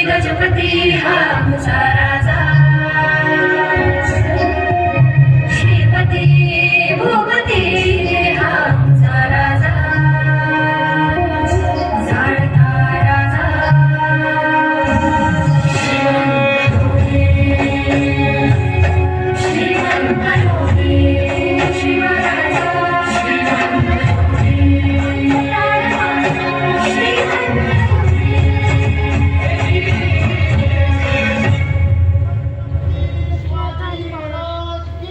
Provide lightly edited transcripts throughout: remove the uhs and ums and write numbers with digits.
गजपती हा आमचा राजा, श्रीपती भूपती हा आमचा राजा, जाणता राजा श्रीमंत योगी शिवराजा, श्रीमंत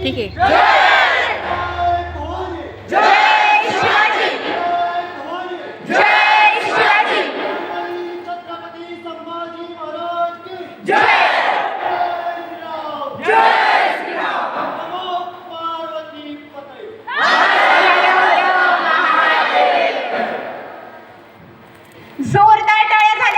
ठीक आहे. जय शिवाजी, जय शिवाजी, छत्रपती संभाजी महाराज की जय.